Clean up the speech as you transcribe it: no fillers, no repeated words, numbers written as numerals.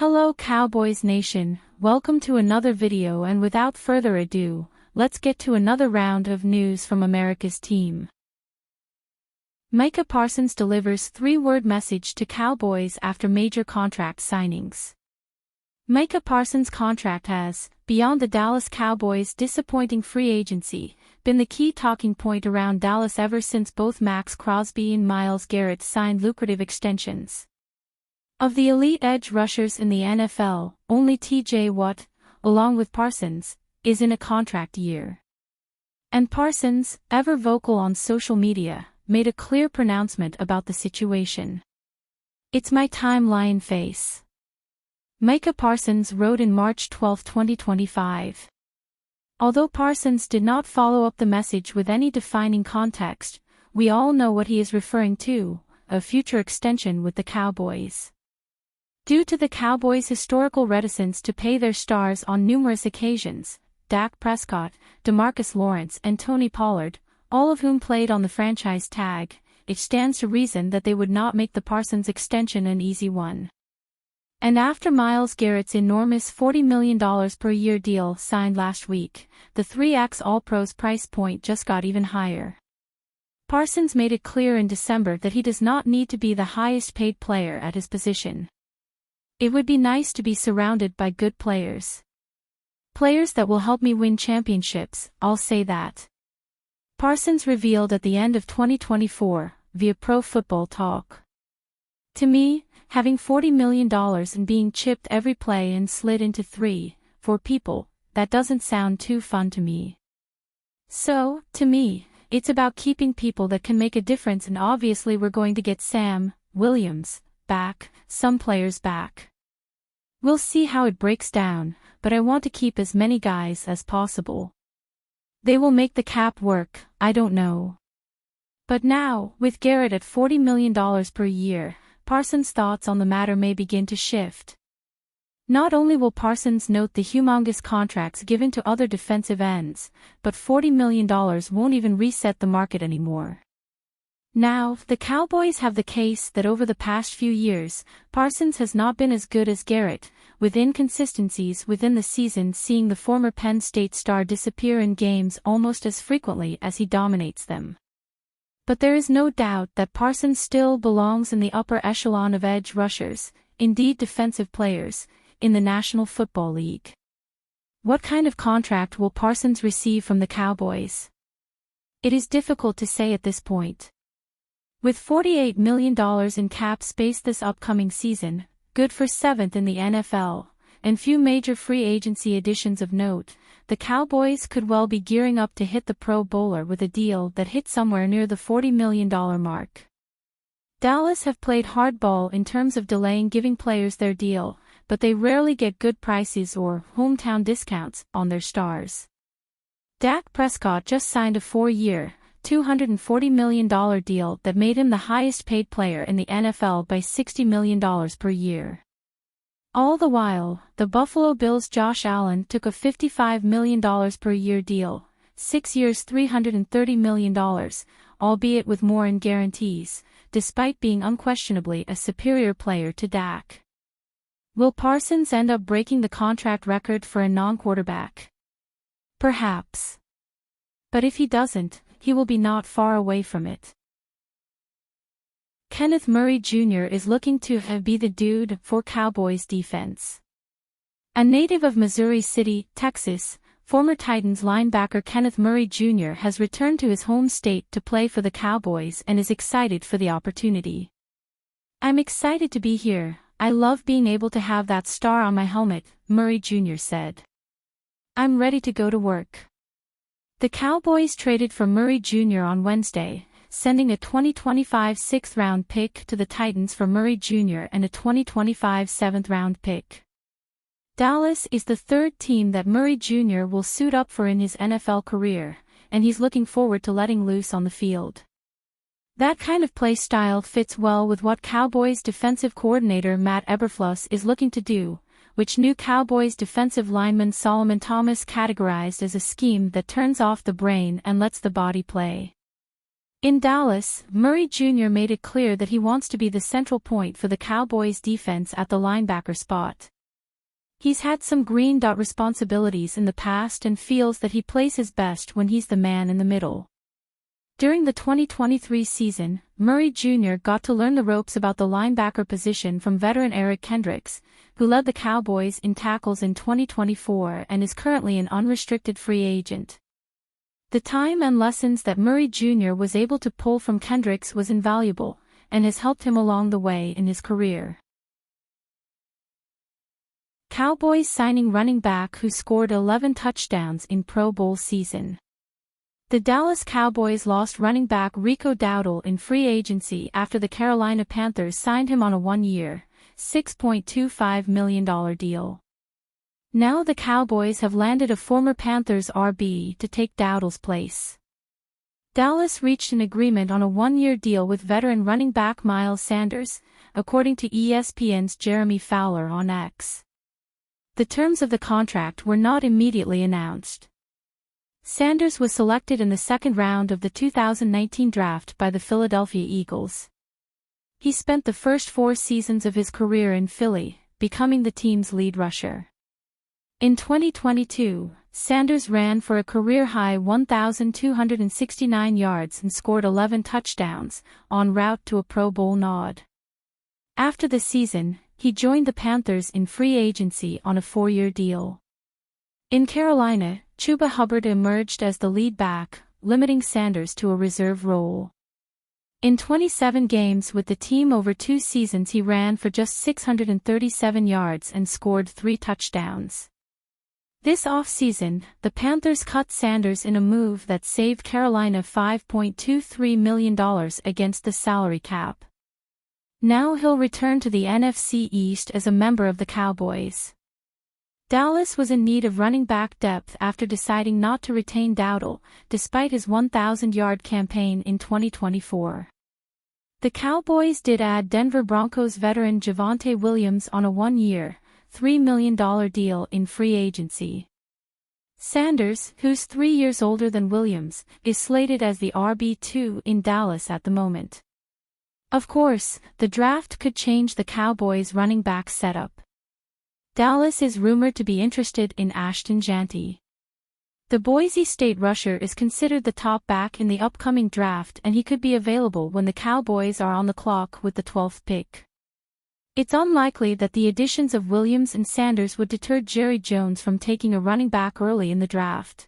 Hello Cowboys Nation, welcome to another video, and without further ado, let's get to another round of news from America's team. Micah Parsons delivers three-word message to Cowboys after major contract signings. Micah Parsons' contract has, beyond the Dallas Cowboys' disappointing free agency, been the key talking point around Dallas ever since both Max Crosby and Myles Garrett signed lucrative extensions. Of the elite edge rushers in the NFL, only T.J. Watt, along with Parsons, is in a contract year. And Parsons, ever vocal on social media, made a clear pronouncement about the situation. "It's my time, lion face," Micah Parsons wrote in March 12, 2025. Although Parsons did not follow up the message with any defining context, we all know what he is referring to: a future extension with the Cowboys. Due to the Cowboys' historical reticence to pay their stars on numerous occasions, Dak Prescott, DeMarcus Lawrence and Tony Pollard, all of whom played on the franchise tag, it stands to reason that they would not make the Parsons extension an easy one. And after Myles Garrett's enormous $40 million per year deal signed last week, the 3x All-Pros price point just got even higher. Parsons made it clear in December that he does not need to be the highest paid player at his position. "It would be nice to be surrounded by good players. Players that will help me win championships, I'll say that," Parsons revealed at the end of 2024, via Pro Football Talk. "To me, having $40 million and being chipped every play and slid into 3-4 people, that doesn't sound too fun to me. So, to me, it's about keeping people that can make a difference, and obviously we're going to get Sam Williams back, some players back. We'll see how it breaks down, but I want to keep as many guys as possible. They will make the cap work, I don't know." But now, with Garrett at $40 million per year, Parsons' thoughts on the matter may begin to shift. Not only will Parsons note the humongous contracts given to other defensive ends, but $40 million won't even reset the market anymore. Now, the Cowboys have the case that over the past few years, Parsons has not been as good as Garrett, with inconsistencies within the season seeing the former Penn State star disappear in games almost as frequently as he dominates them. But there is no doubt that Parsons still belongs in the upper echelon of edge rushers, indeed defensive players, in the National Football League. What kind of contract will Parsons receive from the Cowboys? It is difficult to say at this point. With $48 million in cap space this upcoming season, good for 7th in the NFL, and few major free agency additions of note, the Cowboys could well be gearing up to hit the Pro Bowler with a deal that hit somewhere near the $40 million mark. Dallas have played hardball in terms of delaying giving players their deal, but they rarely get good prices or hometown discounts on their stars. Dak Prescott just signed a 4-year, $240 million deal that made him the highest paid player in the NFL by $60 million per year. All the while, the Buffalo Bills' Josh Allen took a $55 million per year deal, 6 years $330 million, albeit with more in guarantees, despite being unquestionably a superior player to Dak. Will Parsons end up breaking the contract record for a non-quarterback? Perhaps. But if he doesn't, he will be not far away from it. Kenneth Murray Jr. is looking to be the dude for Cowboys defense. A native of Missouri City, Texas, former Titans linebacker Kenneth Murray Jr. has returned to his home state to play for the Cowboys and is excited for the opportunity. "I'm excited to be here. I love being able to have that star on my helmet," Murray Jr. said. "I'm ready to go to work." The Cowboys traded for Murray Jr. on Wednesday, sending a 2025 6th-round pick to the Titans for Murray Jr. and a 2025 7th-round pick. Dallas is the third team that Murray Jr. will suit up for in his NFL career, and he's looking forward to letting loose on the field. That kind of play style fits well with what Cowboys defensive coordinator Matt Eberflus is looking to do, which new Cowboys defensive lineman Solomon Thomas categorized as a scheme that turns off the brain and lets the body play. In Dallas, Murray Jr. made it clear that he wants to be the central point for the Cowboys' defense at the linebacker spot. He's had some green dot responsibilities in the past and feels that he plays his best when he's the man in the middle. During the 2023 season, Murray Jr. got to learn the ropes about the linebacker position from veteran Eric Kendricks, who led the Cowboys in tackles in 2024 and is currently an unrestricted free agent. The time and lessons that Murray Jr. was able to pull from Kendricks was invaluable, and has helped him along the way in his career. Cowboys signing running back who scored 11 touchdowns in Pro Bowl season. The Dallas Cowboys lost running back Rico Dowdle in free agency after the Carolina Panthers signed him on a one-year, $6.25 million deal. Now the Cowboys have landed a former Panthers RB to take Dowdle's place. Dallas reached an agreement on a one-year deal with veteran running back Miles Sanders, according to ESPN's Jeremy Fowler on X. The terms of the contract were not immediately announced. Sanders was selected in the second round of the 2019 draft by the Philadelphia Eagles. He spent the first 4 seasons of his career in Philly, becoming the team's lead rusher. In 2022, Sanders ran for a career-high 1,269 yards and scored 11 touchdowns, en route to a Pro Bowl nod. After the season, he joined the Panthers in free agency on a 4-year deal. In Carolina, Chuba Hubbard emerged as the lead back, limiting Sanders to a reserve role. In 27 games with the team over 2 seasons, he ran for just 637 yards and scored 3 touchdowns. This offseason, the Panthers cut Sanders in a move that saved Carolina $5.23 million against the salary cap. Now he'll return to the NFC East as a member of the Cowboys. Dallas was in need of running back depth after deciding not to retain Dowdle, despite his 1,000-yard campaign in 2024. The Cowboys did add Denver Broncos veteran Javonte Williams on a one-year, $3 million deal in free agency. Sanders, who's 3 years older than Williams, is slated as the RB2 in Dallas at the moment. Of course, the draft could change the Cowboys' running back setup. Dallas is rumored to be interested in Ashton Jeanty. The Boise State rusher is considered the top back in the upcoming draft, and he could be available when the Cowboys are on the clock with the 12th pick. It's unlikely that the additions of Williams and Sanders would deter Jerry Jones from taking a running back early in the draft.